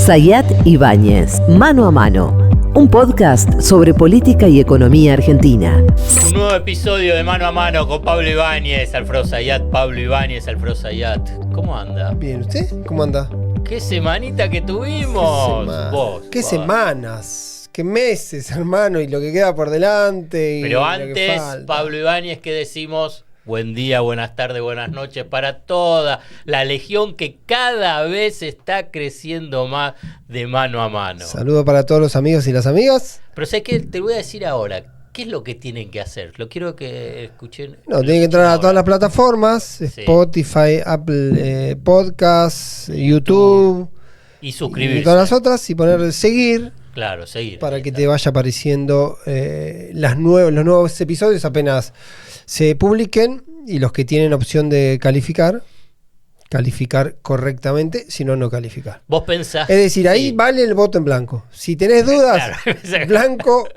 Zayat Ibáñez, Mano a Mano, un podcast sobre política y economía argentina. Un nuevo episodio de Mano a Mano con Pablo Ibáñez, Alfredo Zayat, Pablo Ibáñez, Alfredo Zayat. ¿Cómo anda? Bien, ¿usted? ¿Cómo anda? ¿Qué semanita que tuvimos? ¿Qué semanas? ¿Qué meses, hermano? Y lo que queda por delante. Y pero antes, Pablo Ibáñez, ¿qué decimos? Buen día, buenas tardes, buenas noches para toda la legión que cada vez está creciendo más de Mano a Mano. Saludo para todos los amigos y las amigas. Pero sé que te voy a decir ahora, ¿qué es lo que tienen que hacer? Lo quiero que escuchen. No, tienen que entrar a todas las plataformas, sí. Spotify, Apple Podcasts, YouTube. Y suscribirse. Y todas las otras y poner seguir. Claro, seguir. Para que te vaya apareciendo los nuevos episodios apenas se publiquen, y los que tienen opción de calificar correctamente, si no, no calificar. Vos pensás. Es decir, ahí vale el voto en blanco. Si tenés dudas, claro, blanco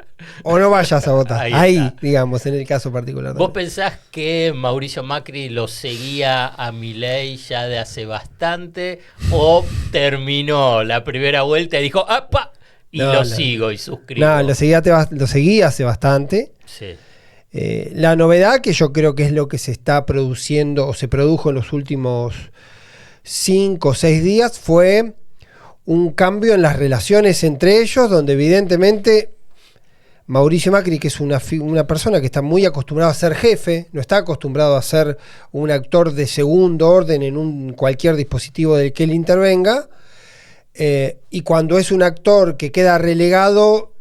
o no vayas a votar. Ahí digamos, en el caso particular. ¿Vos pensás que Mauricio Macri lo seguía a Milei ya de hace bastante o terminó la primera vuelta y dijo ¡apa! Y sigo y suscribo? No, lo seguía hace bastante. Sí. La novedad, que yo creo que es lo que se está produciendo o se produjo en los últimos 5 o 6 días, fue un cambio en las relaciones entre ellos, donde evidentemente Mauricio Macri, que es una persona que está muy acostumbrado a ser jefe, no está acostumbrado a ser un actor de segundo orden en cualquier dispositivo del que él intervenga, y cuando es un actor que queda relegado,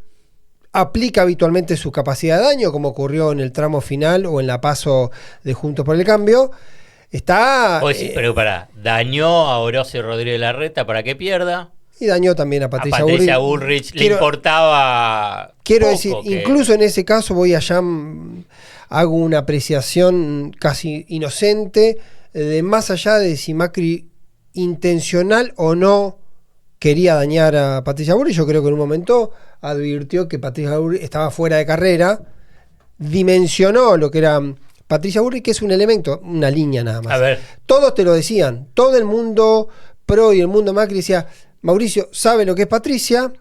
aplica habitualmente su capacidad de daño, como ocurrió en el tramo final o en la paso de Juntos por el Cambio. Pero dañó a Horacio Rodríguez Larreta para que pierda. Y dañó también a Patricia Bullrich. Le importaba. Quiero decir, incluso en ese caso voy allá, hago una apreciación casi inocente, de más allá de si Macri intencional o no quería dañar a Patricia Bullrich. Yo creo que en un momento advirtió que Patricia Bullrich estaba fuera de carrera, dimensionó lo que era Patricia Bullrich, que es un elemento, una línea nada más. A ver. Todos te lo decían, todo el mundo pro y el mundo Macri decía, Mauricio sabe lo que es Patricia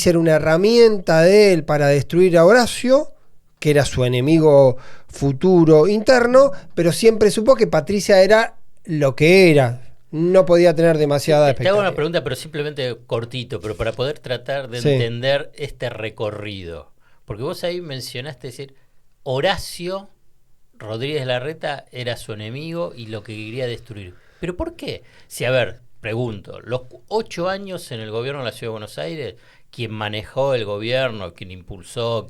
era una herramienta de él para destruir a Horacio, que era su enemigo futuro interno, pero siempre supo que Patricia era lo que era. No podía tener demasiada expectativa. Te hago una pregunta, pero simplemente cortito, pero para poder tratar de entender este recorrido. Porque vos ahí mencionaste decir, Horacio Rodríguez Larreta era su enemigo y lo que quería destruir. ¿Pero por qué? Si, a ver, pregunto, los 8 años en el gobierno de la Ciudad de Buenos Aires, quien manejó el gobierno, quien impulsó,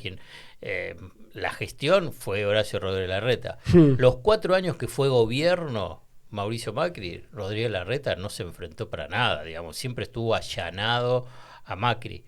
la gestión fue Horacio Rodríguez Larreta. Los 4 años que fue gobierno Mauricio Macri, Rodríguez Larreta no se enfrentó para nada, digamos, siempre estuvo allanado a Macri.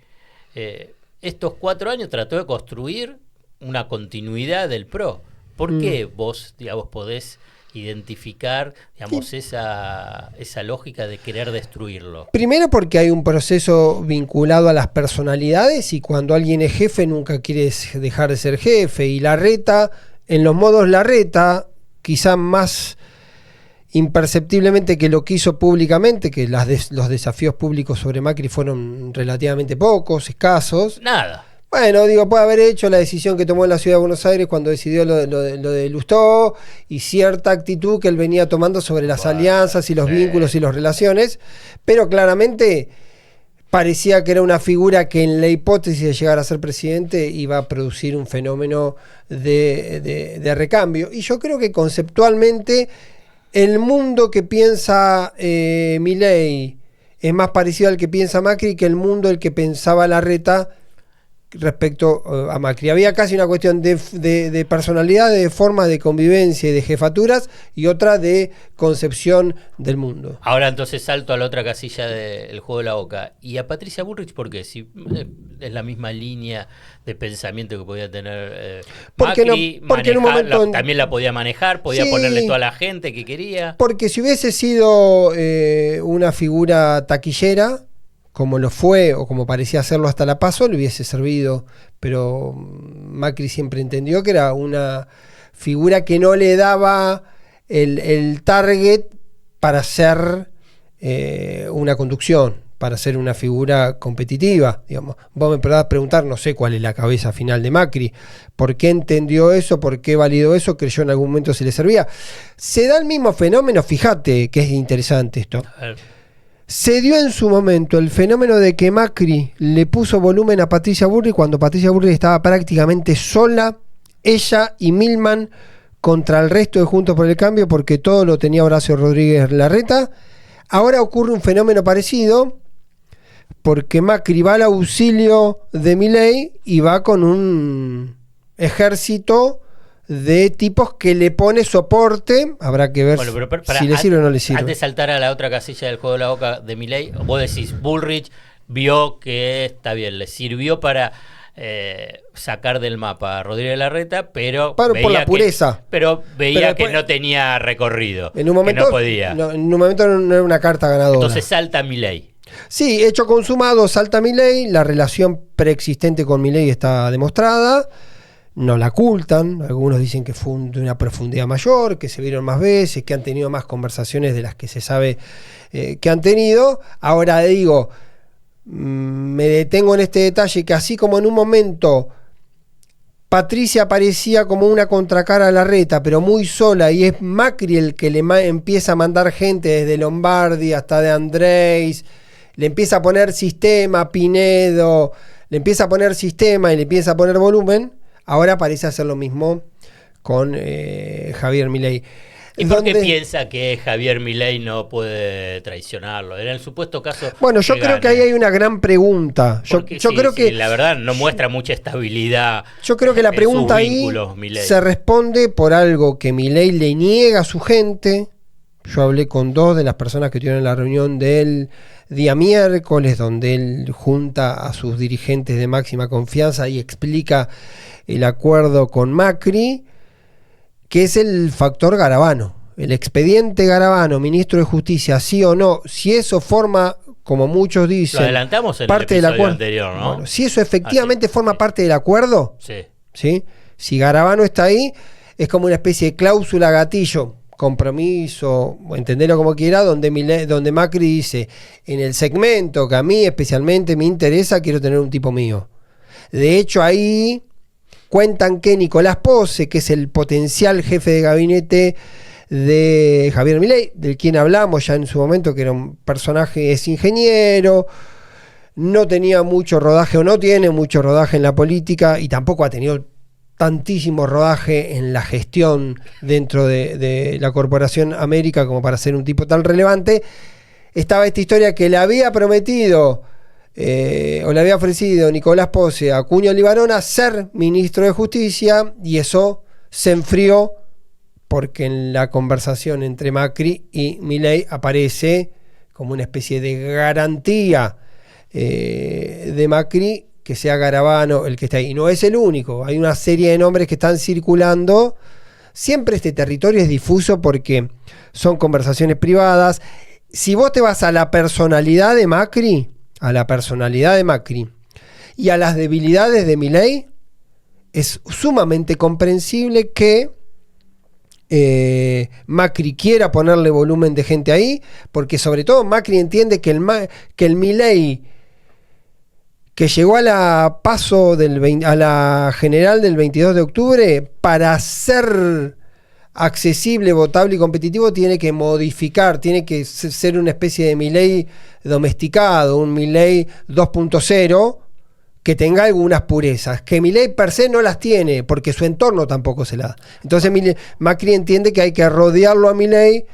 Estos 4 años trató de construir una continuidad del PRO. ¿Por qué vos, digamos, podés identificar, digamos, esa lógica de querer destruirlo? Primero porque hay un proceso vinculado a las personalidades, y cuando alguien es jefe nunca quiere dejar de ser jefe, y Larreta, en los modos Larreta, quizá más imperceptiblemente que lo que hizo públicamente, que los desafíos públicos sobre Macri fueron relativamente pocos, escasos. Nada. Bueno, puede haber hecho la decisión que tomó en la Ciudad de Buenos Aires cuando decidió lo de Lustó, y cierta actitud que él venía tomando sobre las alianzas y los vínculos y las relaciones, pero claramente parecía que era una figura que en la hipótesis de llegar a ser presidente iba a producir un fenómeno de recambio. Y yo creo que conceptualmente el mundo que piensa Milei es más parecido al que piensa Macri que el mundo el que pensaba Larreta respecto a Macri. Había casi una cuestión de personalidad, de forma de convivencia y de jefaturas, y otra de concepción del mundo. Ahora entonces salto a la otra casilla del juego de la boca. ¿Y a Patricia Bullrich por qué? Si es la misma línea de pensamiento que podía tener Macri, porque en un momento también la podía manejar, podía ponerle toda la gente que quería. Porque si hubiese sido una figura taquillera, como lo fue o como parecía hacerlo hasta la PASO, le hubiese servido, pero Macri siempre entendió que era una figura que no le daba el target para hacer una conducción. para ser una figura competitiva, digamos. Vos me podrás preguntar, no sé cuál es la cabeza final de Macri, por qué entendió eso, por qué validó eso, creyó en algún momento si le servía. Se da el mismo fenómeno, fíjate que es interesante esto. Se dio en su momento el fenómeno de que Macri le puso volumen a Patricia Bullrich cuando Patricia Bullrich estaba prácticamente sola, ella y Milman, contra el resto de Juntos por el Cambio, porque todo lo tenía Horacio Rodríguez Larreta. Ahora ocurre un fenómeno parecido, porque Macri va al auxilio de Milei y va con un ejército de tipos que le pone soporte. Habrá que ver si le sirve o no le sirve. Antes de saltar a la otra casilla del juego de la boca de Milei, vos decís, Bullrich vio que está bien, le sirvió para sacar del mapa a Rodríguez Larreta, pero veía por la pureza. Pero veía después, que no tenía recorrido, en un momento, que no podía. En un momento no era una carta ganadora. Entonces salta Milei. Sí, hecho consumado, salta Milei, la relación preexistente con Milei está demostrada, no la ocultan, algunos dicen que fue de una profundidad mayor, que se vieron más veces, que han tenido más conversaciones de las que se sabe que han tenido. Ahora digo, me detengo en este detalle, que así como en un momento Patricia aparecía como una contracara a Larreta, pero muy sola, y es Macri el que le empieza a mandar gente desde Lombardi hasta De Andrés, le empieza a poner sistema, Pinedo, le empieza a poner sistema y le empieza a poner volumen. Ahora parece hacer lo mismo con Javier Milei. ¿Y por qué piensa que Javier Milei no puede traicionarlo? En el supuesto caso. Bueno, yo creo que ahí hay una gran pregunta. Yo creo que la verdad no muestra mucha estabilidad. Yo creo que la pregunta ahí se responde por algo que Milei le niega a su gente. Yo hablé con 2 de las personas que tuvieron la reunión del día miércoles, donde él junta a sus dirigentes de máxima confianza y explica el acuerdo con Macri, que es el factor Garabano. El expediente Garabano, ministro de Justicia, sí o no, si eso forma, como muchos dicen, lo adelantamos en parte el del acuerdo anterior, ¿no? Bueno, si eso efectivamente forma parte del acuerdo, sí. Si Garabano está ahí, es como una especie de cláusula gatillo, compromiso, entenderlo como quiera, donde Macri dice, en el segmento que a mí especialmente me interesa, quiero tener un tipo mío. De hecho, ahí cuentan que Nicolás Pose, que es el potencial jefe de gabinete de Javier Milei, del quien hablamos ya en su momento, que era un personaje, es ingeniero, no tenía mucho rodaje o no tiene mucho rodaje en la política y tampoco ha tenido tantísimo rodaje en la gestión dentro de la Corporación América como para ser un tipo tan relevante. Estaba esta historia que le había prometido o le había ofrecido Nicolás Pose a Cuño Libarona ser ministro de Justicia, y eso se enfrió porque en la conversación entre Macri y Milei aparece como una especie de garantía de Macri que sea Garabano el que está ahí. Y no es el único, hay una serie de nombres que están circulando. Siempre este territorio es difuso porque son conversaciones privadas. Si vos te vas a la personalidad de Macri, y a las debilidades de Milei, es sumamente comprensible que Macri quiera ponerle volumen de gente ahí, porque sobre todo Macri entiende que el Milei que llegó a la paso a la general del 22 de octubre, para ser accesible, votable y competitivo, tiene que modificar, tiene que ser una especie de Milei domesticado, un Milei 2.0, que tenga algunas purezas, que Milei per se no las tiene, porque su entorno tampoco se la da. Entonces Macri entiende que hay que rodearlo a Milei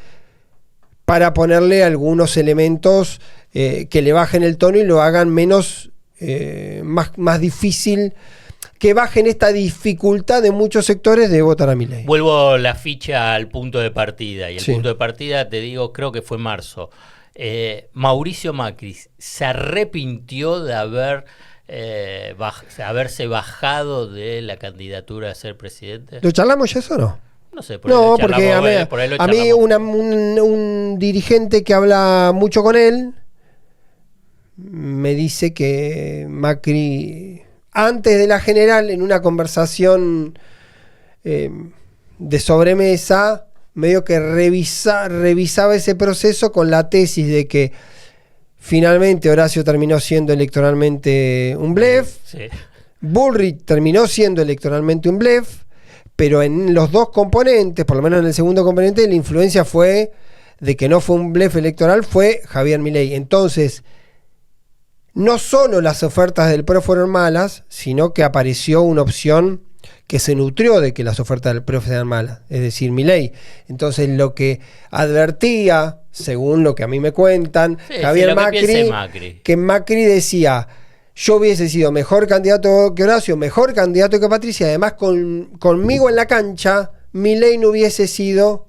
para ponerle algunos elementos que le bajen el tono y lo hagan menos, más difícil, que bajen esta dificultad de muchos sectores de votar a Milei. Vuelvo la ficha al punto de partida, y el Sí. punto de partida, te digo, creo que fue marzo. Mauricio Macri se arrepintió de haberse bajado de la candidatura a ser presidente. ¿Lo charlamos ya eso o no? No sé, por ahí No, lo porque charlamos, por ahí lo a mí charlamos. un dirigente que habla mucho con él me dice que Macri, antes de la general, en una conversación de sobremesa, medio que revisaba ese proceso con la tesis de que Finalmente Horacio terminó siendo electoralmente un blef. Sí. Bullrich terminó siendo electoralmente un blef, pero en los dos componentes, por lo menos en el segundo componente, la influencia fue de que no fue un blef electoral, fue Javier Milei. Entonces, no solo las ofertas del PRO fueron malas, sino que apareció una opción que se nutrió de que las ofertas del PRO fueran malas, es decir, Milei. Entonces, lo que advertía, según lo que a mí me cuentan, Javier Macri, que Macri decía: yo hubiese sido mejor candidato que Horacio, mejor candidato que Patricia, además conmigo en la cancha, Milei no hubiese sido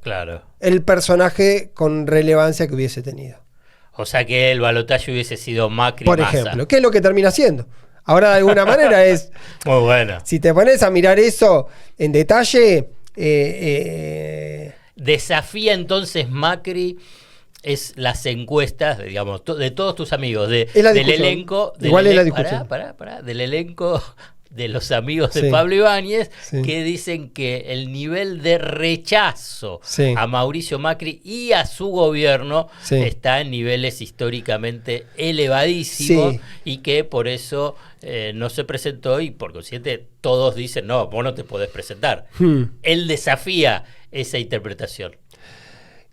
el personaje con relevancia que hubiese tenido. O sea que el balotaje hubiese sido Macri, por ejemplo, ¿qué es lo que termina siendo? Ahora, de alguna manera es... Muy bueno. Si te pones a mirar eso en detalle... Desafía entonces Macri... es las encuestas, digamos, de todos tus amigos, del elenco... Igual es la discusión. Del elenco de los amigos de Pablo Ibáñez, que dicen que el nivel de rechazo a Mauricio Macri y a su gobierno está en niveles históricamente elevadísimos y que por eso no se presentó y por consiguiente todos dicen, no, vos no te podés presentar. Él desafía esa interpretación.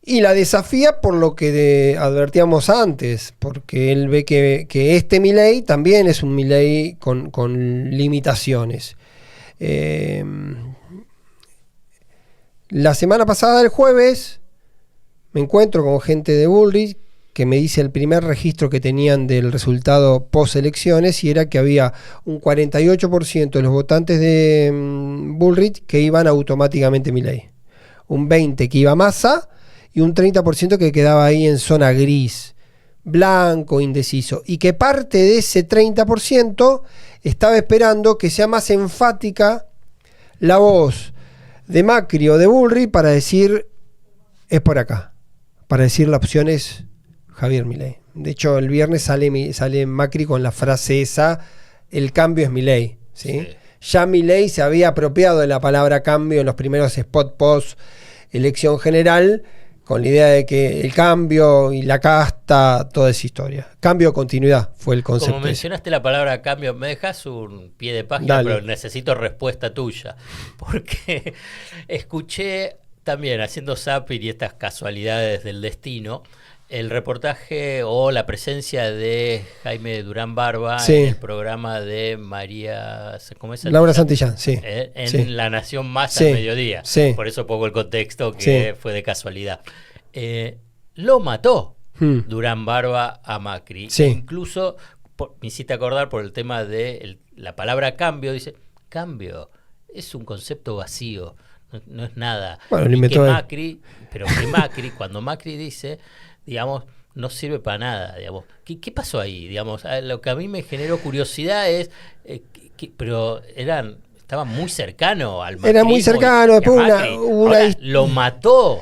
Y la desafía por lo que advertíamos antes, porque él ve que este Milei también es un Milei con limitaciones. La semana pasada, el jueves, me encuentro con gente de Bullrich que me dice el primer registro que tenían del resultado post-elecciones y era que había un 48% de los votantes de Bullrich que iban automáticamente Milei, un 20% que iba Massa y un 30% que quedaba ahí en zona gris, blanco, indeciso. Y que parte de ese 30% estaba esperando que sea más enfática la voz de Macri o de Bullrich para decir, es por acá. Para decir la opción es Javier Milei. De hecho, el viernes sale Macri con la frase esa, el cambio es Milei. ¿Sí? Ya Milei se había apropiado de la palabra cambio en los primeros spot post elección general, con la idea de que el cambio y la casta, toda esa historia. Cambio o continuidad fue el concepto. Como mencionaste la palabra cambio, me dejas un pie de página, pero necesito respuesta tuya. Porque escuché también, haciendo zapping y estas casualidades del destino, el reportaje o la presencia de Jaime Durán Barba en el programa de María... ¿cómo es? Laura Santillán, en La Nación Más al mediodía. Por eso pongo el contexto que fue de casualidad. Lo mató Durán Barba a Macri. Incluso me hiciste acordar por el tema de la palabra cambio. Dice, cambio es un concepto vacío, no es nada. Bueno, lo inventó Macri, cuando Macri dice... digamos, no sirve para nada, digamos. ¿Qué pasó ahí? Digamos, lo que a mí me generó curiosidad es, pero estaba muy cercano al macrismo. Era muy cercano, después lo mató.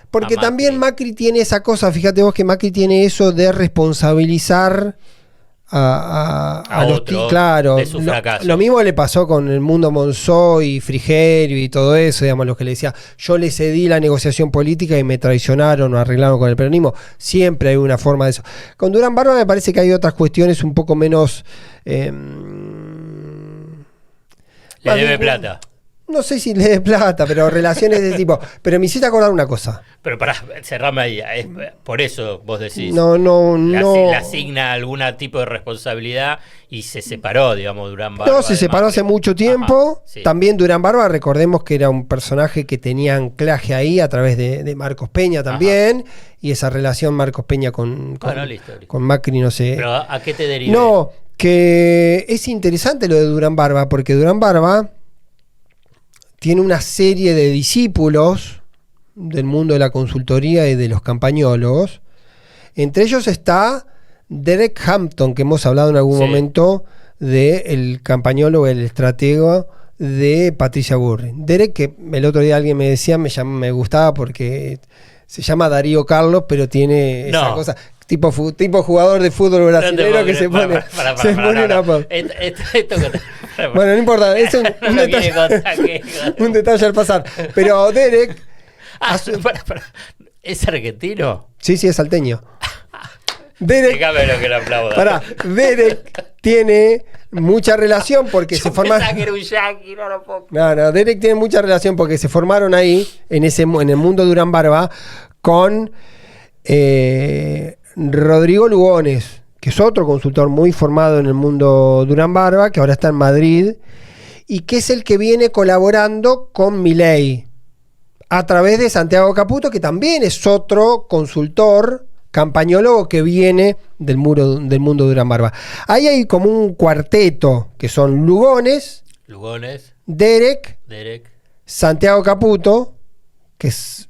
Porque también Macri tiene esa cosa, fíjate vos que Macri tiene eso de responsabilizar a los claro, de su fracaso. Lo mismo le pasó con el Mundo Monzó y Frigerio y todo eso, digamos, los que le decía, yo le cedí la negociación política y me traicionaron o arreglaron con el peronismo. Siempre hay una forma de eso. Con Durán Barba me parece que hay otras cuestiones un poco menos... le debe plata. No sé si le dé plata, pero relaciones de ese tipo. Pero me hiciste acordar una cosa. Pero pará, cerrame ahí. Por eso vos decís. No. Le asigna algún tipo de responsabilidad y se separó, digamos, Durán Barba. No, se separó hace mucho tiempo. Ajá, También Durán Barba, recordemos que era un personaje que tenía anclaje ahí a través de Marcos Peña también. Ajá. Y esa relación Marcos Peña con Macri, no sé. ¿Pero a qué te deriva? No, que es interesante lo de Durán Barba, porque Durán Barba tiene una serie de discípulos del mundo de la consultoría y de los campañólogos. Entre ellos está Derek Hampton, que hemos hablado en algún momento del campañólogo, el estratega de Patricia Bullrich. Derek, que el otro día alguien me decía, me gustaba porque se llama Darío Carlos, pero tiene esa cosa... Tipo jugador de fútbol brasileño que se pone una... Bueno, no importa, es un detalle al pasar. Pero Derek... ¿Es argentino? Sí, es salteño. Déjame lo que lo aplauda. Pará, Derek tiene mucha relación porque se formaron. No, Derek tiene mucha relación porque se formaron ahí, en el mundo Durán Barba, con Rodrigo Lugones, que es otro consultor muy formado en el mundo Durán Barba, que ahora está en Madrid, y que es el que viene colaborando con Milei, a través de Santiago Caputo, que también es otro consultor, campañólogo que viene del mundo Durán Barba. Ahí hay como un cuarteto, que son Lugones, Derek, Santiago Caputo, que es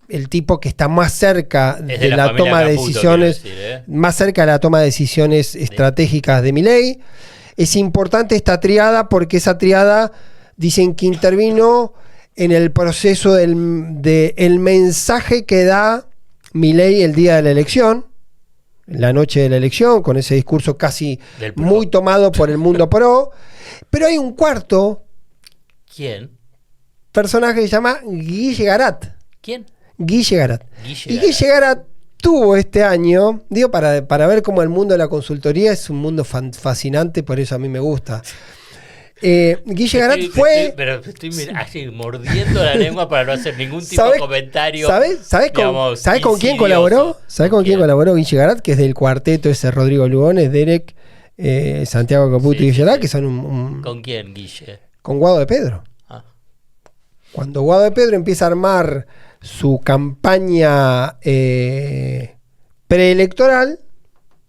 el tipo que está más cerca de la toma de decisiones, más cerca de la toma de decisiones estratégicas de Milei. Es importante esta triada porque esa triada dicen que intervino en el proceso del mensaje que da Milei el día de la elección, la noche de la elección, con ese discurso casi muy tomado por el mundo pro. Pero hay un cuarto personaje que se llama Guille Garat. ¿Quién? Guille Garat. Y Guille Garat tuvo este año, digo, para ver cómo el mundo de la consultoría es un mundo fascinante, por eso a mí me gusta. Guille Garat fue... Pero estoy así, mordiendo la lengua para no hacer ningún tipo de comentario. ¿Sabes con quién colaboró? ¿Sabes con quién colaboró Guille Garat? Que es del cuarteto ese Rodrigo Lugones, Derek, Santiago Caputo y Guille Garat, que son ¿Con quién, Guille? Con Guado de Pedro. Cuando Guado de Pedro empieza a armar su campaña preelectoral,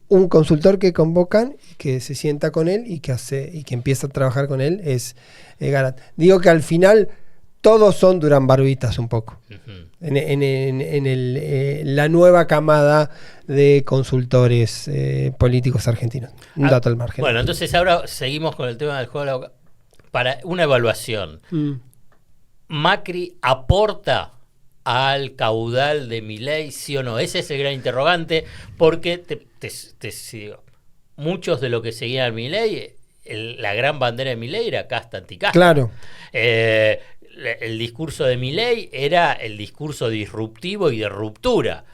un consultor que convocan y que se sienta con él y que empieza a trabajar con él es Garat. Digo que al final todos son Durán Barbitas un poco. Uh-huh. En la nueva camada de consultores políticos argentinos. Un dato al margen. Bueno, entonces ahora seguimos con el tema del juego de la... Para una evaluación. ¿Macri aporta al caudal de Milei, sí o no? Ese es el gran interrogante, porque te sigo. Muchos de los que seguían a Milei, la gran bandera de Milei era casta anticasta. Claro. El discurso de Milei era el discurso disruptivo y de ruptura.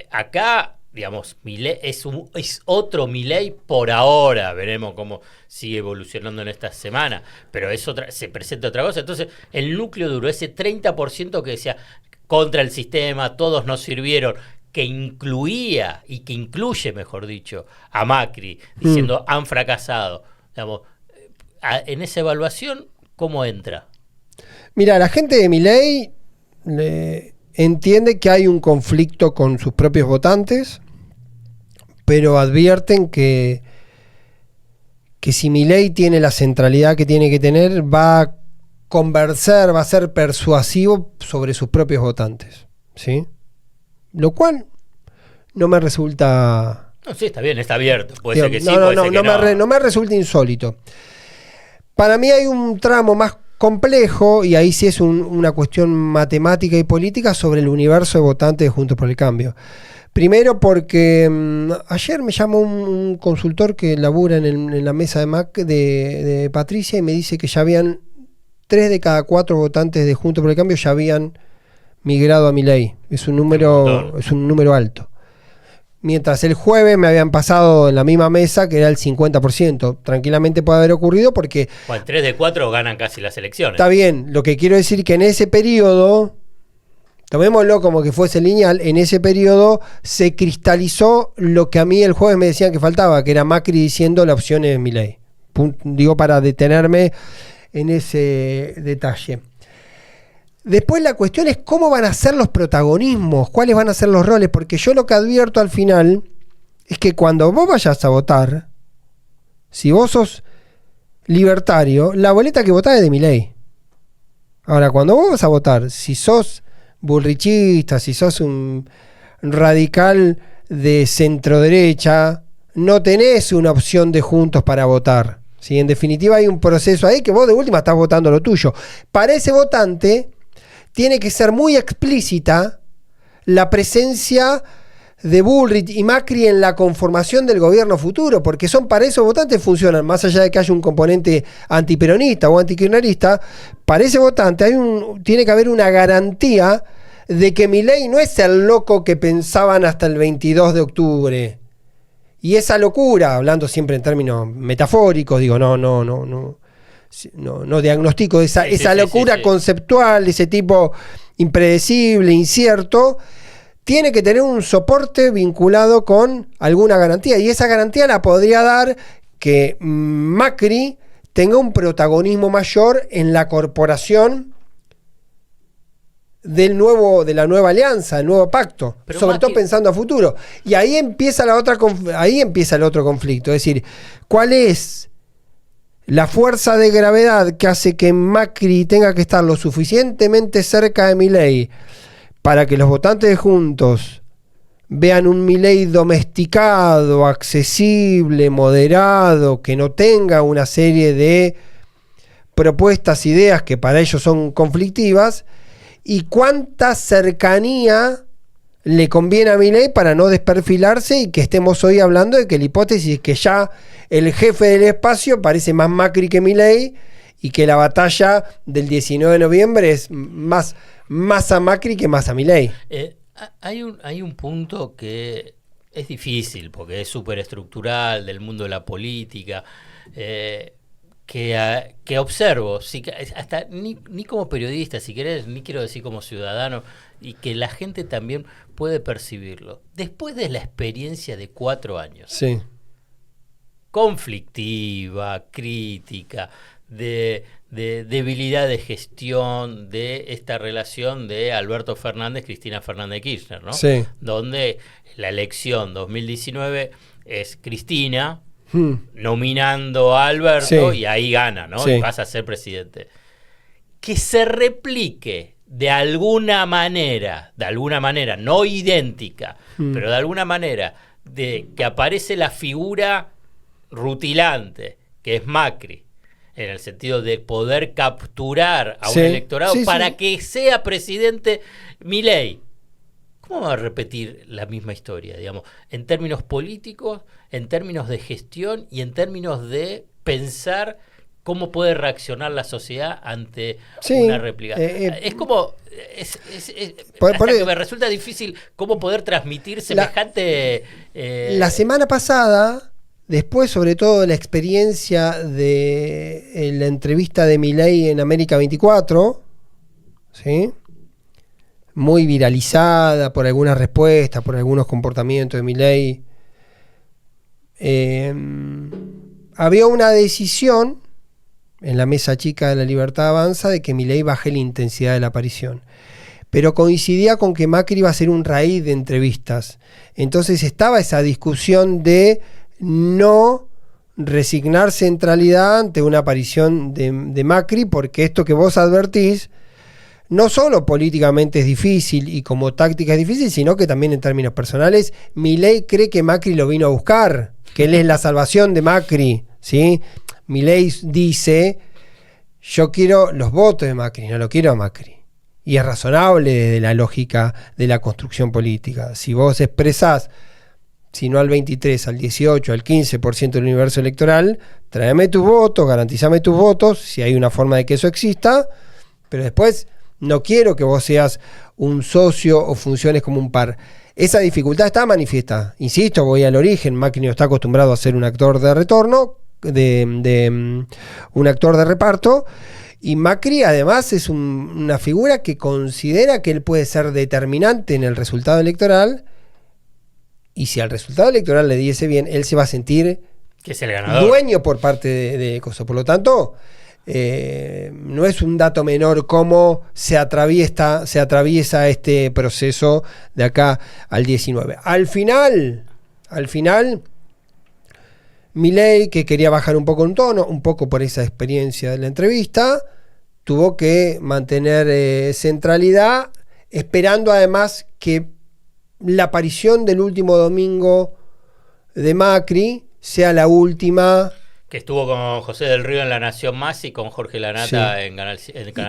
Acá, digamos, Milei es otro Milei por ahora. Veremos cómo sigue evolucionando en esta semana, pero se presenta otra cosa. Entonces, el núcleo duro, ese 30% que decía contra el sistema, todos nos sirvieron, que incluía y que incluye, mejor dicho, a Macri, diciendo han fracasado. Digamos, en esa evaluación, ¿cómo entra? Mira, la gente de Milei entiende que hay un conflicto con sus propios votantes, pero advierten que si Milei tiene la centralidad que tiene que tener, va a convencer, va a ser persuasivo sobre sus propios votantes, ¿sí? Lo cual no me resulta... No, sí, está bien, está abierto. Puede ser que sí, puede ser que no. No me resulta insólito. Para mí hay un tramo más complejo, y ahí sí es una cuestión matemática y política, sobre el universo de votantes de Juntos por el Cambio. Primero porque ayer me llamó un consultor que labura en la mesa de Mac de Patricia, y me dice que ya habían 3 de cada 4 votantes de Juntos por el Cambio ya habían migrado a Milei. Es un número alto. Mientras el jueves me habían pasado en la misma mesa que era el 50%. Tranquilamente puede haber ocurrido porque... Bueno, 3 de 4 ganan casi las elecciones. Está bien, lo que quiero decir que en ese periodo, tomémoslo como que fuese lineal, en ese periodo se cristalizó lo que a mí el jueves me decían que faltaba, que era Macri diciendo la opción es Milei. Digo, para detenerme en ese detalle. Después la cuestión es cómo van a ser los protagonismos, cuáles van a ser los roles, porque yo lo que advierto al final es que cuando vos vayas a votar, si vos sos libertario, la boleta que votás es de Milei. Ahora, cuando vos vas a votar, si sos bullrichista, si sos un radical de centro derecha, no tenés una opción de Juntos para votar. ¿Sí? En definitiva hay un proceso ahí que vos de última estás votando lo tuyo. Para ese votante tiene que ser muy explícita la presencia de Bullrich y Macri en la conformación del gobierno futuro, porque para esos votantes funcionan, más allá de que haya un componente antiperonista o antikirchnerista, para ese votante tiene que haber una garantía de que Milei no es el loco que pensaban hasta el 22 de octubre, Y esa locura, hablando siempre en términos metafóricos, digo, no diagnostico esa locura conceptual, ese tipo impredecible, incierto, tiene que tener un soporte vinculado con alguna garantía. Y esa garantía la podría dar que Macri tenga un protagonismo mayor en la corporación de la nueva alianza, el nuevo pacto, pero sobre todo pensando a futuro. Y ahí empieza el otro conflicto, es decir, ¿cuál es la fuerza de gravedad que hace que Macri tenga que estar lo suficientemente cerca de Milei para que los votantes de Juntos vean un Milei domesticado, accesible, moderado, que no tenga una serie de propuestas, ideas que para ellos son conflictivas? ¿Y cuánta cercanía le conviene a Milei para no desperfilarse y que estemos hoy hablando de que la hipótesis es que ya el jefe del espacio parece más Macri que Milei y que la batalla del 19 de noviembre es más a Macri que más a Milei? Hay un punto que es difícil porque es súper estructural del mundo de la política, que observo, hasta ni como periodista, si querés, ni quiero decir como ciudadano, y que la gente también puede percibirlo. Después de la experiencia de 4 años, sí, conflictiva, crítica, de debilidad de gestión de esta relación de Alberto Fernández, Cristina Fernández de Kirchner, ¿no? Sí. Donde la elección 2019 es Cristina nominando a Alberto, sí, y ahí gana, ¿no? Sí. Y pasa a ser presidente. Que se replique de alguna manera, no idéntica, pero de alguna manera, de que aparece la figura rutilante, que es Macri, en el sentido de poder capturar a un electorado para que sea presidente Milei. ¿Cómo va a repetir la misma historia, digamos, en términos políticos, en términos de gestión y en términos de pensar cómo puede reaccionar la sociedad ante una réplica? Es como... que me resulta difícil cómo poder transmitir semejante... La semana pasada, después sobre todo de la experiencia de la entrevista de Milei en América 24, ¿sí?, muy viralizada por algunas respuestas, por algunos comportamientos de Milei, había una decisión en la mesa chica de La Libertad Avanza de que Milei baje la intensidad de la aparición, pero coincidía con que Macri iba a ser un raíz de entrevistas. Entonces estaba esa discusión de no resignar centralidad ante una aparición de Macri, porque esto que vos advertís no solo políticamente es difícil y como táctica es difícil, sino que también en términos personales Milei cree que Macri lo vino a buscar, que él es la salvación de Macri, ¿sí? Milei dice: yo quiero los votos de Macri, no lo quiero a Macri. Y es razonable desde la lógica de la construcción política. Si vos expresás, si no al 23, al 18, al 15% del universo electoral, tráeme tus votos, garantizame tus votos, si hay una forma de que eso exista, pero después no quiero que vos seas un socio o funciones como un par. Esa dificultad está manifiesta. Insisto, voy al origen. Macri no está acostumbrado a ser un actor de retorno, un actor de reparto. Y Macri además es una figura que considera que él puede ser determinante en el resultado electoral. Y si al resultado electoral le diese bien, él se va a sentir que es el ganador, dueño por parte de cosas. Por lo tanto, no es un dato menor cómo se atraviesa este proceso de acá al 19. Al final, Milei, que quería bajar un poco un tono, un poco por esa experiencia de la entrevista, tuvo que mantener centralidad, esperando además que la aparición del último domingo de Macri sea la última. Que estuvo con José del Río en La Nación Más y con Jorge Lanata en Canal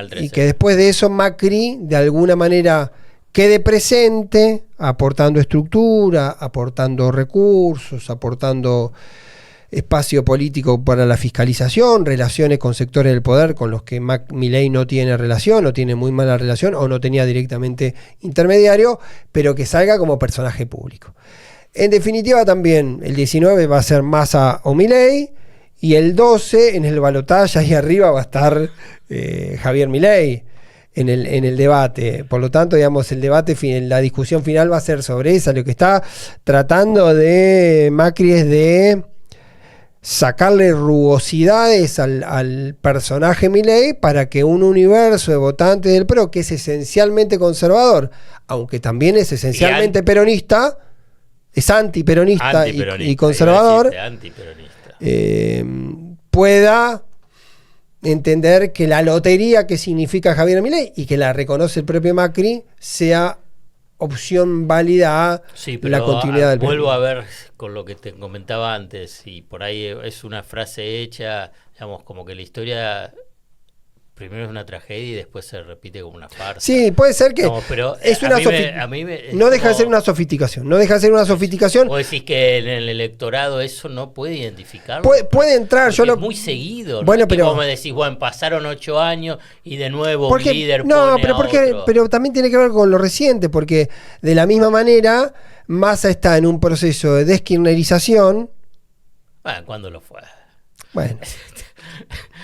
13. Y que después de eso Macri, de alguna manera, quede presente, aportando estructura, aportando recursos, aportando espacio político para la fiscalización, relaciones con sectores del poder con los que Milei no tiene relación, o tiene muy mala relación, o no tenía directamente intermediario, pero que salga como personaje público. En definitiva también, el 19 va a ser Massa o Milei, y el 12 en el balotaje ahí arriba va a estar Javier Milei en el debate. Por lo tanto, digamos, el debate, la discusión final va a ser sobre esa. Lo que está tratando de Macri es de sacarle rugosidades al personaje Milei para que un universo de votantes del PRO, que es esencialmente conservador, aunque también es esencialmente peronista, es antiperonista y conservador, pueda entender que la lotería que significa Javier Milei y que la reconoce el propio Macri sea opción válida a la continuidad del vuelvo a ver con lo que te comentaba antes, y por ahí es una frase hecha, digamos, como que la historia primero es una tragedia y después se repite como una farsa. Sí, puede ser que pero es una no deja de ser una sofisticación. No deja de ser una sofisticación. Vos decís que en el electorado eso no puede identificarlo. Puede entrar. Es muy seguido. Bueno, ¿no? pero vos me decís, bueno, pasaron 8 años y de nuevo un líder pone pero también tiene que ver con lo reciente, porque de la misma manera Massa está en un proceso de deskirnerización. Bueno, ¿cuándo lo fue? Bueno.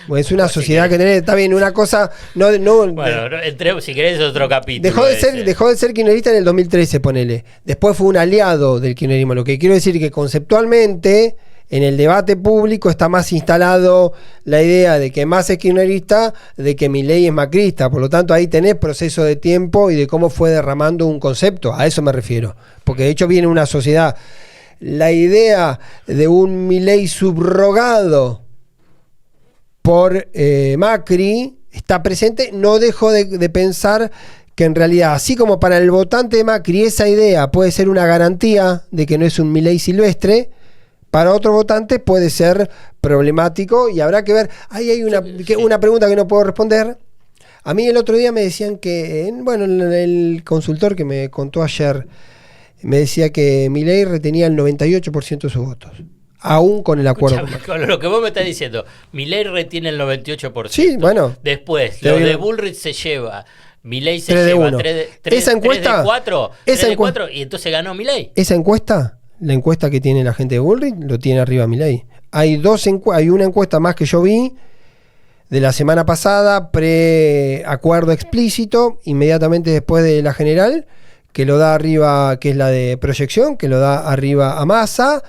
Pues es una sociedad que tiene, está bien, una cosa bueno, si querés otro capítulo. Dejó de ser kirchnerista en el 2013, ponele. Después fue un aliado del kirchnerismo. Lo que quiero decir es que conceptualmente en el debate público está más instalado la idea de que Massa es kirchnerista, de que Milei es macrista. Por lo tanto, ahí tenés proceso de tiempo y de cómo fue derramando un concepto. A eso me refiero. Porque de hecho viene una sociedad. La idea de un Milei subrogado por Macri está presente. No dejo de pensar que en realidad, así como para el votante de Macri esa idea puede ser una garantía de que no es un Milei silvestre, para otro votante puede ser problemático y habrá que ver. Ahí hay una pregunta que no puedo responder. A mí el otro día me decían que, el consultor que me contó ayer me decía que Milei retenía el 98% de sus votos. Aún con el acuerdo. Con lo que vos me estás diciendo, Milei retiene el 98%. Sí, bueno. Después, lo de Bullrich se lleva. Milei se 3 lleva 3 de 4. Y entonces ganó Milei. Esa encuesta, la encuesta que tiene la gente de Bullrich, lo tiene arriba Milei. Hay una encuesta más que yo vi de la semana pasada, pre-acuerdo explícito, inmediatamente después de la general, que lo da arriba, que es la de proyección, que lo da arriba a Massa.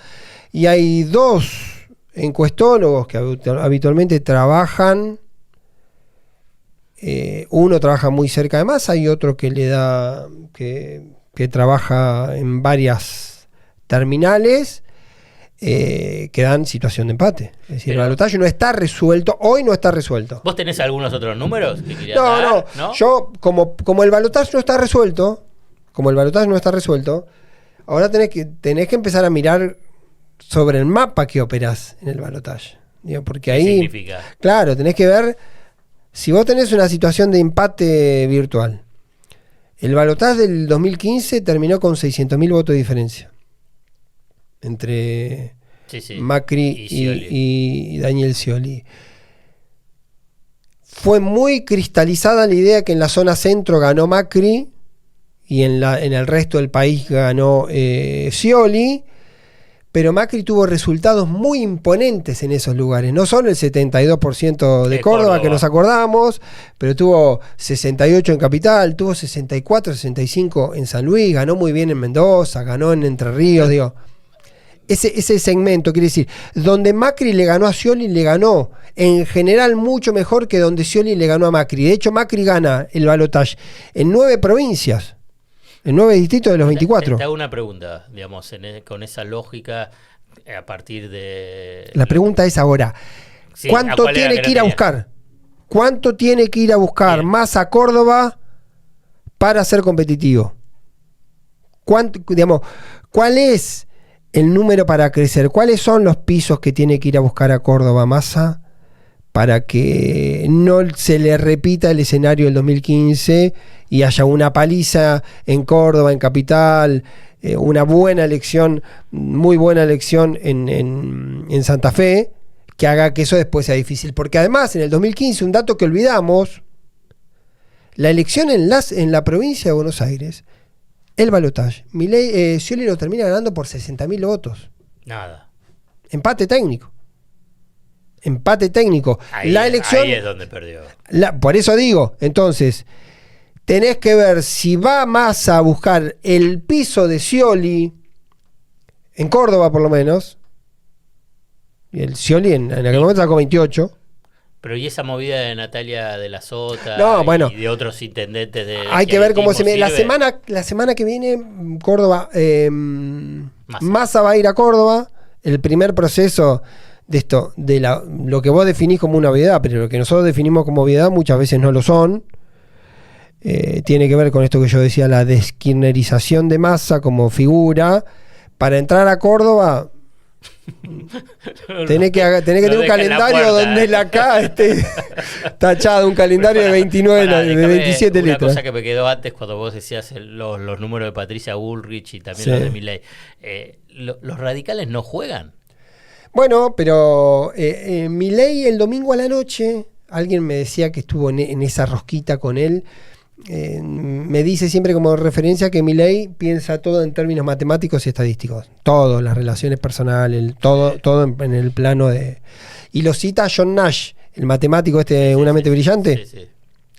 Y hay 2 encuestólogos que habitualmente trabajan. Uno trabaja muy cerca de Massa y otro que le da que trabaja en varias terminales, que dan situación de empate. Es decir, el balotaje no está resuelto. Hoy no está resuelto. ¿Vos tenés algunos otros números que querías dar? No. Yo, como el balotaje no está resuelto, ahora tenés que empezar a mirar sobre el mapa que operás en el balotaje. Porque ahí, ¿qué significa? Claro, tenés que ver si vos tenés una situación de empate virtual. El balotaje del 2015 terminó con 600.000 votos de diferencia entre Macri y Daniel Scioli. Fue muy cristalizada la idea que en la zona centro ganó Macri y en el resto del país ganó Scioli. Pero Macri tuvo resultados muy imponentes en esos lugares. No solo el 72% de Córdoba, que nos acordamos, pero tuvo 68% en Capital, tuvo 64%, 65% en San Luis, ganó muy bien en Mendoza, ganó en Entre Ríos, digo. Ese segmento, quiere decir, donde Macri le ganó a Scioli, le ganó en general mucho mejor que donde Scioli le ganó a Macri. De hecho, Macri gana el balotaje en 9 provincias. En 9 distritos de los 24. Te hago una pregunta, digamos, con esa lógica, a partir de... La pregunta es ahora, ¿cuánto tiene que ir a buscar? ¿Cuánto tiene que ir a buscar Massa Córdoba para ser competitivo? ¿Cuál es el número para crecer? ¿Cuáles son los pisos que tiene que ir a buscar a Córdoba Massa para que no se le repita el escenario del 2015 y haya una paliza en Córdoba, en Capital, una buena elección, muy buena elección en Santa Fe, que haga que eso después sea difícil? Porque además, en el 2015, un dato que olvidamos, la elección en la provincia de Buenos Aires el balotaje. Scioli lo termina ganando por 60.000 votos. Nada. Empate técnico. Ahí, La elección. ahí es donde perdió. Por eso digo, entonces, tenés que ver si va Massa a buscar el piso de Scioli, en Córdoba por lo menos. Y el Scioli en aquel momento sacó 28. Pero y esa movida de Natalia de la Sota y de otros intendentes de... Hay que ver cómo se me... La semana que viene, Córdoba, Massa va a ir a Córdoba. El primer proceso de esto, de lo que vos definís como una obviedad, pero lo que nosotros definimos como obviedad muchas veces no lo son. Tiene que ver con esto que yo decía, la deskirnerización de Massa como figura. Para entrar a Córdoba... Tenés que tener un calendario donde la K esté tachado, un calendario de 29, de 27 letras. Una cosa que me quedó antes cuando vos decías los números de Patricia Bullrich y también los de Milei. Los radicales no juegan. Bueno, pero Milei el domingo a la noche, alguien me decía que estuvo en esa rosquita con él. Me dice siempre como referencia que Milei piensa todo en términos matemáticos y estadísticos, todo, las relaciones personales, todo en el plano de... Y lo cita John Nash, el matemático una mente brillante. Sí.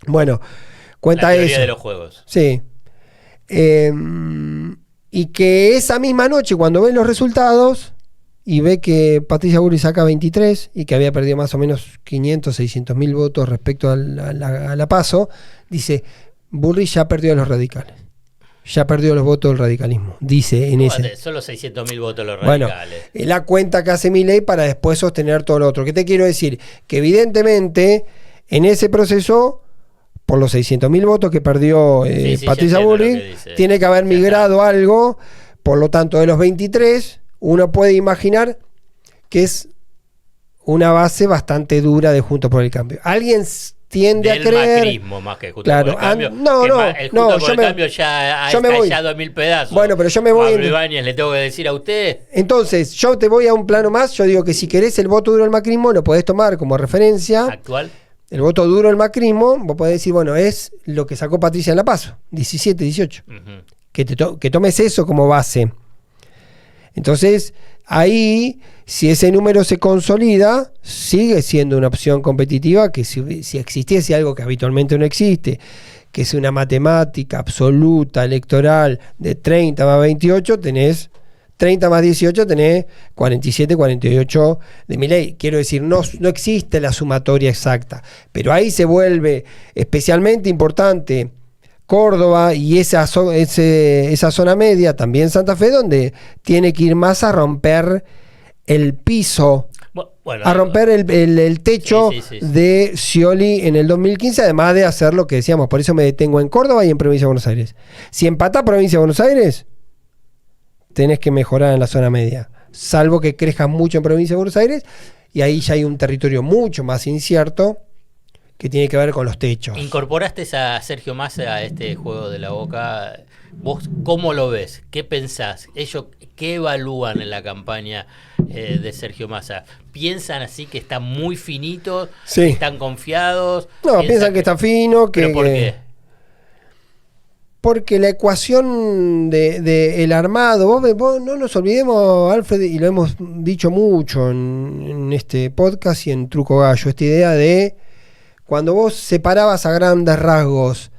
Bueno, cuenta la teoría eso. De los juegos. Sí. Y que esa misma noche, cuando ven los resultados y ve que Patricia Bullrich saca 23 y que había perdido más o menos 500, 600 mil votos respecto a la PASO, dice... Bullrich ya perdió a los radicales. Ya perdió los votos del radicalismo. Dice en ese. Solo 600.000 votos los radicales. Bueno, la cuenta que hace Milei para después sostener todo lo otro. ¿Qué te quiero decir? Que evidentemente en ese proceso, por los 600.000 votos que perdió Patricia Bullrich, tiene que haber migrado algo. Por lo tanto, de los 23, uno puede imaginar que es una base bastante dura de Juntos por el Cambio. Alguien tiende a creer... macrismo más que Juntos por el Cambio. El Cambio ya ha estallado a 1000 pedazos. Bueno, pero yo me voy... Pablo Ibáñez, le tengo que decir a usted... Entonces, yo te voy a un plano más. Yo digo que si querés el voto duro del macrismo, lo podés tomar como referencia. ¿Actual? El voto duro del macrismo, vos podés decir, bueno, es lo que sacó Patricia en la PASO, 17, 18. Uh-huh. Que tomes eso como base. Entonces, ahí, si ese número se consolida, sigue siendo una opción competitiva que si existiese algo que habitualmente no existe, que es una matemática absoluta electoral de 30 más 28, tenés 30 más 18, tenés 47, 48 de Milei. Quiero decir, no existe la sumatoria exacta, pero ahí se vuelve especialmente importante Córdoba y esa zona media, también Santa Fe, donde tiene que ir más a romper el piso, a romper el techo de Scioli en el 2015, además de hacer lo que decíamos. Por eso me detengo en Córdoba y en Provincia de Buenos Aires. Si empatás Provincia de Buenos Aires, tenés que mejorar en la zona media, salvo que crezcas mucho en Provincia de Buenos Aires, y ahí ya hay un territorio mucho más incierto que tiene que ver con los techos. ¿Incorporaste a Sergio Massa a este juego de la boca? ¿Vos cómo lo ves? ¿Qué pensás? ¿Ellos qué evalúan en la campaña de Sergio Massa? ¿Piensan así que está muy finito? Sí. ¿Están confiados? No, piensan que está fino. ¿Pero por qué? Porque la ecuación de el armado, vos no nos olvidemos, Alfred, y lo hemos dicho mucho en este podcast y en Truco Gallo, esta idea de cuando vos separabas a grandes rasgos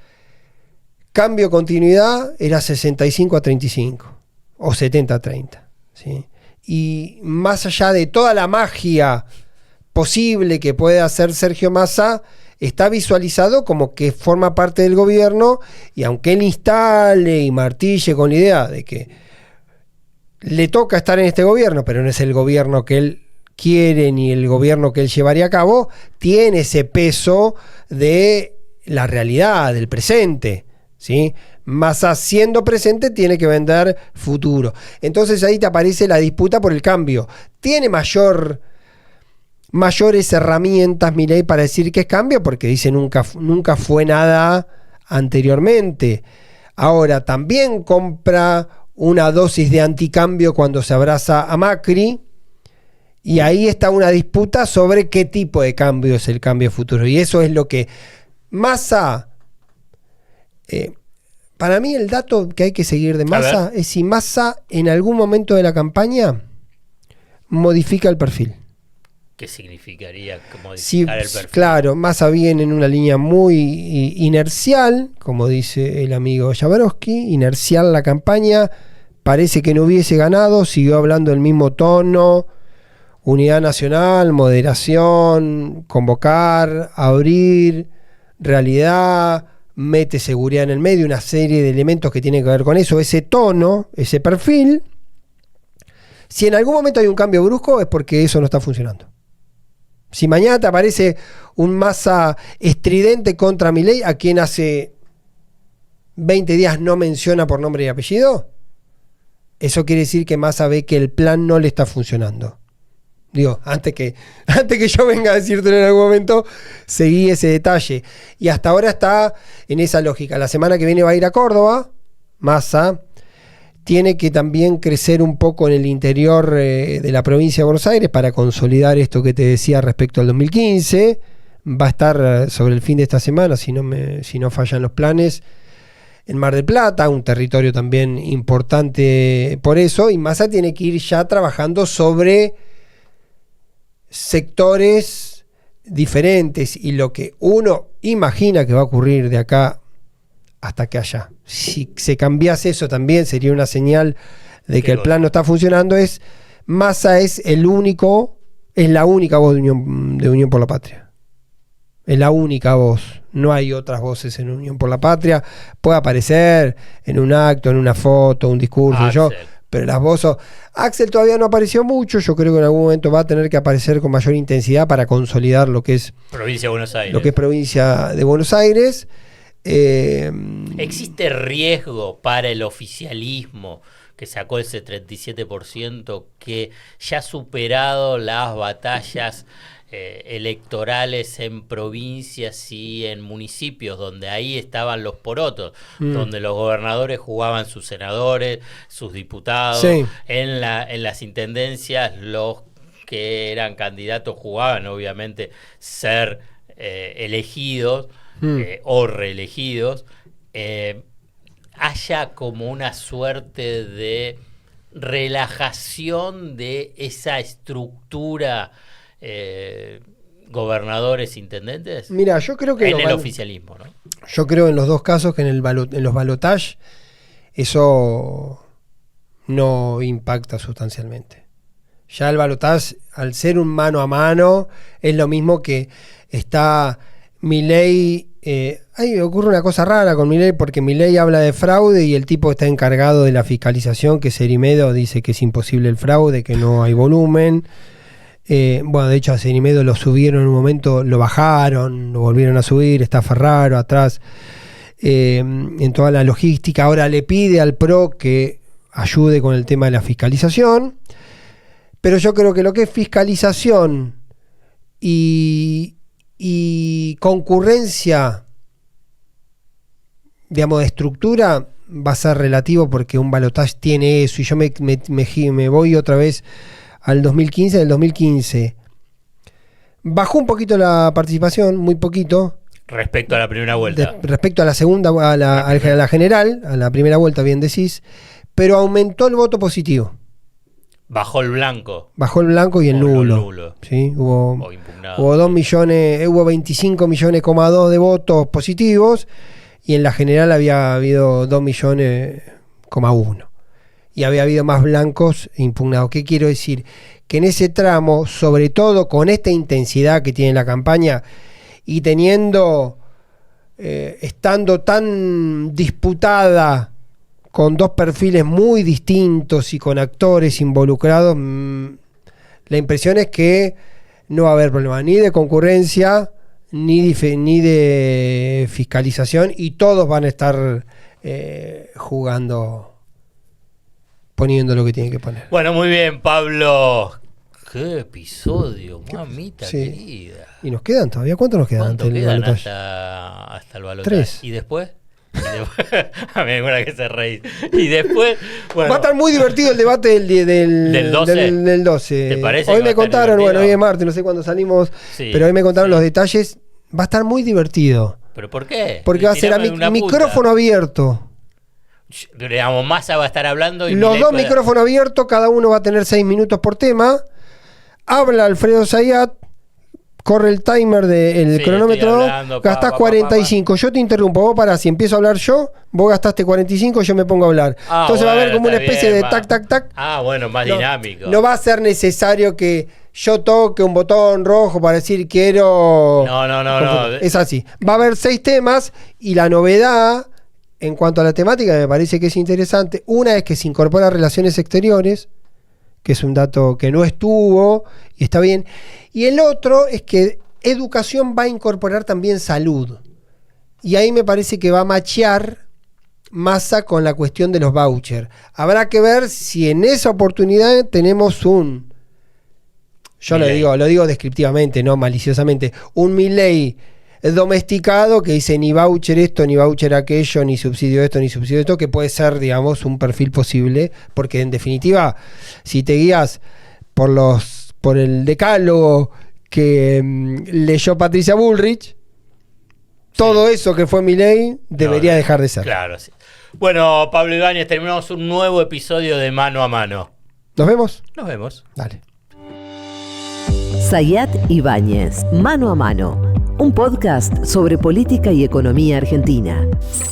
cambio-continuidad, era 65-35 o 70-30, ¿sí? Y más allá de toda la magia posible que puede hacer Sergio Massa, está visualizado como que forma parte del gobierno, y aunque él instale y martille con la idea de que le toca estar en este gobierno, pero no es el gobierno que él quiere ni el gobierno que él llevaría a cabo, tiene ese peso de la realidad, del presente, ¿sí? Massa siendo presente tiene que vender futuro. Entonces ahí te aparece la disputa por el cambio. Tiene mayores herramientas Milei para decir que es cambio, porque dice nunca fue nada anteriormente. Ahora también compra una dosis de anticambio cuando se abraza a Macri, y ahí está una disputa sobre qué tipo de cambio es el cambio futuro, y eso es lo que Massa para mí el dato que hay que seguir de Massa es si Massa en algún momento de la campaña modifica el perfil. ¿Qué significaría modificar el perfil? Claro, Massa viene en una línea muy inercial, como dice el amigo Jaworowski, inercial la campaña, parece que no hubiese ganado, siguió hablando el mismo tono, unidad nacional, moderación, convocar, abrir, realidad, mete seguridad en el medio, una serie de elementos que tienen que ver con eso, ese tono, ese perfil. Si en algún momento hay un cambio brusco es porque eso no está funcionando. Si mañana te aparece un Massa estridente contra Milei, a quien hace 20 días no menciona por nombre y apellido, eso quiere decir que Massa ve que el plan no le está funcionando. Digo, antes que yo venga a decírtelo en algún momento, seguí ese detalle. Y hasta ahora está en esa lógica. La semana que viene va a ir a Córdoba, Massa. Tiene que también crecer un poco en el interior de la provincia de Buenos Aires para consolidar esto que te decía respecto al 2015. Va a estar sobre el fin de esta semana, si no fallan los planes, en Mar del Plata, un territorio también importante por eso. Y Massa tiene que ir ya trabajando sobre sectores diferentes y lo que uno imagina que va a ocurrir de acá hasta que allá. Si se cambiase eso también sería una señal de que el plan no está funcionando. Massa es la única voz de Unión por la Patria. Es la única voz. No hay otras voces en Unión por la Patria. Puede aparecer en un acto, en una foto, un discurso, pero las voces... Axel todavía no apareció mucho. Yo creo que en algún momento va a tener que aparecer con mayor intensidad para consolidar lo que es Provincia de Buenos Aires. Lo que es Provincia de Buenos Aires. ¿Existe riesgo para el oficialismo que sacó ese 37%, que ya ha superado las batallas electorales en provincias y en municipios, donde ahí estaban los porotos, donde los gobernadores jugaban sus senadores, sus diputados, en las intendencias los que eran candidatos jugaban obviamente ser elegidos o reelegidos, haya como una suerte de relajación de esa estructura gobernadores, intendentes? Mira, yo creo que en el oficialismo, ¿no? Yo creo en los dos casos que en los balotajes eso no impacta sustancialmente. Ya el balotaje, al ser un mano a mano, es lo mismo que está Milei. Ahí ocurre una cosa rara con Milei, porque Milei habla de fraude y el tipo está encargado de la fiscalización, que Cerimedo dice que es imposible el fraude, que no hay volumen. Bueno, de hecho a Cerimedo lo subieron en un momento, lo bajaron, lo volvieron a subir, está Ferraro atrás, en toda la logística. Ahora le pide al PRO que ayude con el tema de la fiscalización, pero yo creo que lo que es fiscalización y concurrencia, digamos, de estructura, va a ser relativo, porque un balotaje tiene eso. Y yo me voy otra vez al 2015. Del 2015 bajó un poquito la participación, muy poquito, respecto a la primera vuelta, respecto a la segunda, a la general, a la primera vuelta, bien decís, pero aumentó el voto positivo. Bajó el blanco y el nulo. ¿Sí? Hubo 2 millones, hubo 25 millones, de votos positivos, y en la general había habido 2 millones, 1. Y había habido más blancos impugnados. ¿Qué quiero decir? Que en ese tramo, sobre todo con esta intensidad que tiene la campaña y estando tan disputada, con dos perfiles muy distintos y con actores involucrados, la impresión es que no va a haber problema ni de concurrencia ni de fiscalización, y todos van a estar jugando, poniendo lo que tienen que poner. Bueno, muy bien, Pablo. Qué episodio, mamita querida. ¿Y nos quedan todavía? ¿Cuánto nos quedan? ¿Cuánto quedan hasta el balotaje? 3. ¿Y después? A mí me acuerdo que se reí. Y después, bueno, va a estar muy divertido el debate del 12. Del 12. ¿Te parece? Hoy me contaron, bueno, hoy es martes, no sé cuándo salimos, pero hoy me contaron los detalles. Va a estar muy divertido. ¿Pero por qué? Porque va a ser micrófono abierto. digamos, Massa va a estar hablando y los dos micrófonos abiertos, cada uno va a tener 6 minutos por tema. Habla Alfredo Zayat, corre el timer del cronómetro, gastás 45. Yo te interrumpo, vos parás, si empiezo a hablar yo, vos gastaste 45, yo me pongo a hablar. Entonces va a haber como una especie de tac, tac, tac. Bueno, más dinámico. No va a ser necesario que yo toque un botón rojo para decir quiero... No. Es así. Va a haber 6 temas y la novedad, en cuanto a la temática, me parece que es interesante. Una es que se incorpora relaciones exteriores, que es un dato que no estuvo y está bien. Y el otro es que educación va a incorporar también salud. Y ahí me parece que va a machear Massa con la cuestión de los vouchers. Habrá que ver si en esa oportunidad tenemos un... Yo lo digo descriptivamente, no maliciosamente. Un Milei domesticado que dice ni voucher esto, ni voucher aquello, ni subsidio esto, ni subsidio esto, que puede ser, digamos, un perfil posible, porque en definitiva, si te guías por el decálogo que leyó Patricia Bullrich, todo eso que fue Milei debería dejar de ser. Claro, sí. Bueno, Pablo Ibáñez, terminamos un nuevo episodio de Mano a Mano. ¿Nos vemos? Nos vemos. Dale. Zayat Ibáñez, Mano a Mano, un podcast sobre política y economía argentina.